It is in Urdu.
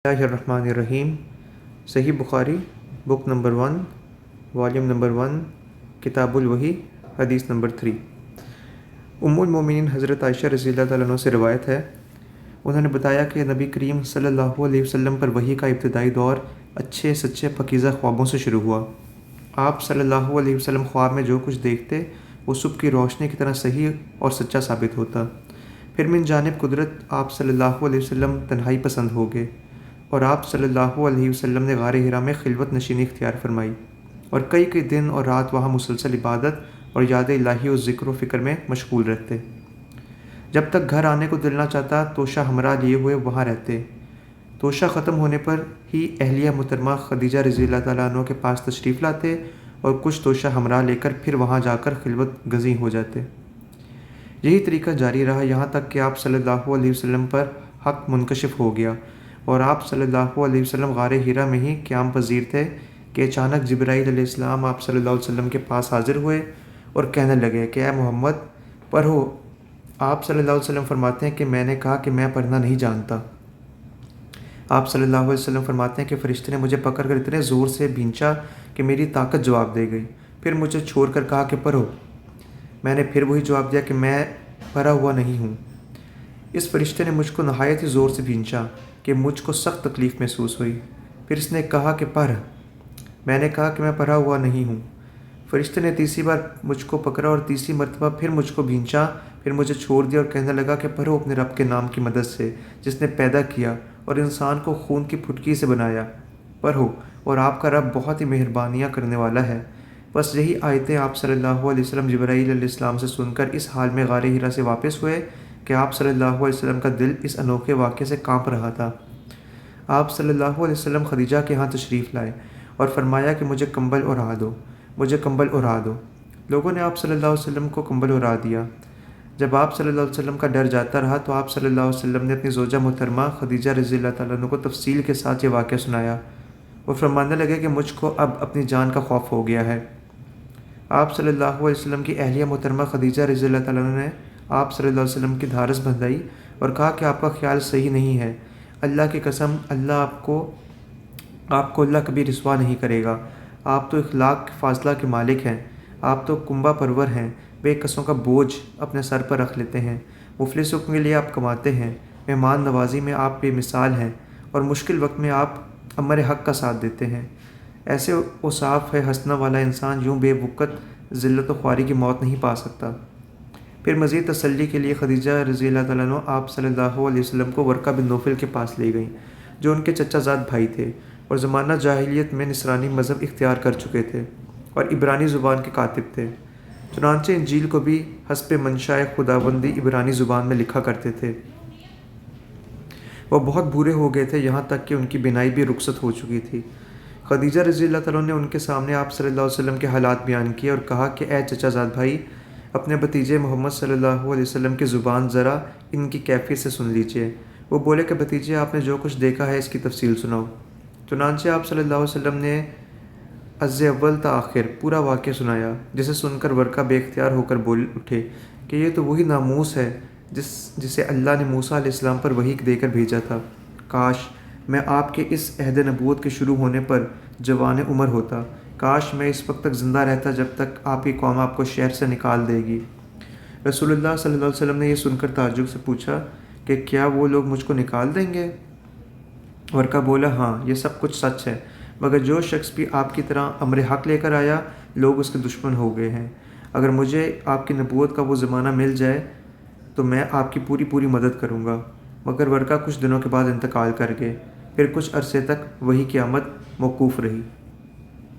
اللہ الرحمن الرحیم۔ صحیح بخاری بک نمبر 1 والیوم نمبر 1 کتاب الوحی حدیث نمبر 3۔ ام المومنین حضرت عائشہ رضی اللہ تعالیٰ عنہ سے روایت ہے، انہوں نے بتایا کہ نبی کریم صلی اللہ علیہ وسلم پر وحی کا ابتدائی دور اچھے سچے پاکیزہ خوابوں سے شروع ہوا۔ آپ صلی اللہ علیہ وسلم خواب میں جو کچھ دیکھتے وہ صبح کی روشنی کی طرح صحیح اور سچا ثابت ہوتا۔ پھر من جانب قدرت آپ صلی اللہ علیہ وسلم تنہائی پسند ہو گئے اور آپ صلی اللہ علیہ وسلم نے غار حرا میں خلوت نشینی اختیار فرمائی اور کئی دن اور رات وہاں مسلسل عبادت اور یاد الہی و ذکر و فکر میں مشغول رہتے۔ جب تک گھر آنے کو دل نہ چاہتا توشہ ہمراہ لیے ہوئے وہاں رہتے۔ توشہ ختم ہونے پر ہی اہلیہ محترمہ خدیجہ رضی اللہ تعالیٰ عنہ کے پاس تشریف لاتے اور کچھ توشہ ہمراہ لے کر پھر وہاں جا کر خلوت گزیں ہو جاتے۔ یہی طریقہ جاری رہا یہاں تک کہ آپ صلی اللہ علیہ وسلم پر حق منکشف ہو گیا اور آپ صلی اللہ علیہ وسلم غار حرا میں ہی قیام پذیر تھے کہ اچانک جبرائیل علیہ السلام آپ صلی اللہ علیہ وسلم کے پاس حاضر ہوئے اور کہنے لگے کہ اے محمد پڑھو۔ آپ صلی اللہ علیہ وسلم فرماتے ہیں کہ میں نے کہا کہ میں پڑھنا نہیں جانتا۔ آپ صلی اللہ علیہ وسلم فرماتے ہیں کہ فرشتے نے مجھے پکڑ کر اتنے زور سے بھینچا کہ میری طاقت جواب دے گئی، پھر مجھے چھوڑ کر کہا کہ پڑھو۔ میں نے پھر وہی جواب دیا کہ میں پڑھا ہوا نہیں ہوں۔ اس فرشتے نے مجھ کو نہایت ہی زور سے بھینچا کہ مجھ کو سخت تکلیف محسوس ہوئی، پھر اس نے کہا کہ پڑھ۔ میں نے کہا کہ میں پڑھا ہوا نہیں ہوں۔ فرشتے نے تیسری بار مجھ کو پکڑا اور تیسری مرتبہ پھر مجھ کو بھینچا، پھر مجھے چھوڑ دیا اور کہنے لگا کہ پڑھو اپنے رب کے نام کی مدد سے جس نے پیدا کیا اور انسان کو خون کی پھٹکی سے بنایا، پڑھو اور آپ کا رب بہت ہی مہربانیاں کرنے والا ہے۔ بس یہی آیتیں آپ صلی اللہ علیہ وسلم جبرائیل علیہ السلام سے سن کر اس حال میں غار حرا سے واپس ہوئے کہ آپ صلی اللہ علیہ وسلم کا دل اس انوکھے واقعے سے کانپ رہا تھا۔ آپ صلی اللہ علیہ وسلم خدیجہ کے ہاں تشریف لائے اور فرمایا کہ مجھے کمبل اڑا دو، مجھے کمبل اڑا دو۔ لوگوں نے آپ صلی اللہ علیہ وسلم کو کمبل اڑا دیا۔ جب آپ صلی اللہ علیہ وسلم کا ڈر جاتا رہا تو آپ صلی اللہ علیہ وسلم نے اپنی زوجہ محترمہ خدیجہ رضی اللہ تعالیٰ عنہ کو تفصیل کے ساتھ یہ واقعہ سنایا۔ وہ فرمانے لگے کہ مجھ کو اب اپنی جان کا خوف ہو گیا ہے۔ آپ صلی اللہ علیہ وسلم کی اہلیہ محترمہ خدیجہ رضی اللہ تعالیٰ عنہ نے آپ صلی اللہ علیہ وسلم کی دھارس بندھائی اور کہا کہ آپ کا خیال صحیح نہیں ہے، اللہ کی قسم آپ کو اللہ کبھی رسوا نہیں کرے گا۔ آپ تو اخلاق فاضلہ کے مالک ہیں، آپ تو کنبہ پرور ہیں، بے کسوں کا بوجھ اپنے سر پر رکھ لیتے ہیں، مفلسوں کے لیے آپ کماتے ہیں، مہمان نوازی میں آپ بے مثال ہیں اور مشکل وقت میں آپ امر حق کا ساتھ دیتے ہیں۔ ایسے اوصاف ہے ہنسنا والا انسان یوں بے وقت ذلت و خواری کی موت نہیں پا سکتا۔ پھر مزید تسلی کے لیے خدیجہ رضی اللہ تعالیٰ عنہ آپ صلی اللہ علیہ وسلم کو ورقہ بن نوفل کے پاس لے گئیں جو ان کے چچا زاد بھائی تھے اور زمانہ جاہلیت میں نصرانی مذہب اختیار کر چکے تھے اور عبرانی زبان کے کاتب تھے۔ چنانچہ انجیل کو بھی حسب منشاء خداوندی عبرانی زبان میں لکھا کرتے تھے۔ وہ بہت بوڑھے ہو گئے تھے یہاں تک کہ ان کی بینائی بھی رخصت ہو چکی تھی۔ خدیجہ رضی اللہ تعالیٰ نے ان کے سامنے آپ صلی اللہ علیہ وسلم کے حالات بیان کیے اور کہا کہ اے چچا زاد بھائی، اپنے بھتیجے محمد صلی اللہ علیہ وسلم کی زبان ذرا ان کی کیفیت سے سن لیجئے۔ وہ بولے کہ بھتیجے آپ نے جو کچھ دیکھا ہے اس کی تفصیل سناؤ۔ چنانچہ آپ صلی اللہ علیہ وسلم نے از اول تا آخر پورا واقعہ سنایا، جسے سن کر ورقہ بے اختیار ہو کر بول اٹھے کہ یہ تو وہی ناموس ہے جسے اللہ نے موسیٰ علیہ السلام پر وحی دے کر بھیجا تھا۔ کاش میں آپ کے اس عہد نبوت کے شروع ہونے پر جوان عمر ہوتا، کاش میں اس وقت تک زندہ رہتا جب تک آپ کی قوم آپ کو شہر سے نکال دے گی۔ رسول اللہ صلی اللہ علیہ وسلم نے یہ سن کر تعجب سے پوچھا کہ کیا وہ لوگ مجھ کو نکال دیں گے؟ ورقہ بولا ہاں یہ سب کچھ سچ ہے، مگر جو شخص بھی آپ کی طرح امر حق لے کر آیا لوگ اس کے دشمن ہو گئے ہیں۔ اگر مجھے آپ کی نبوت کا وہ زمانہ مل جائے تو میں آپ کی پوری مدد کروں گا۔ مگر ورقہ کچھ دنوں کے بعد انتقال کر گئے، پھر کچھ عرصے تک وہی قیامت موقوف رہی۔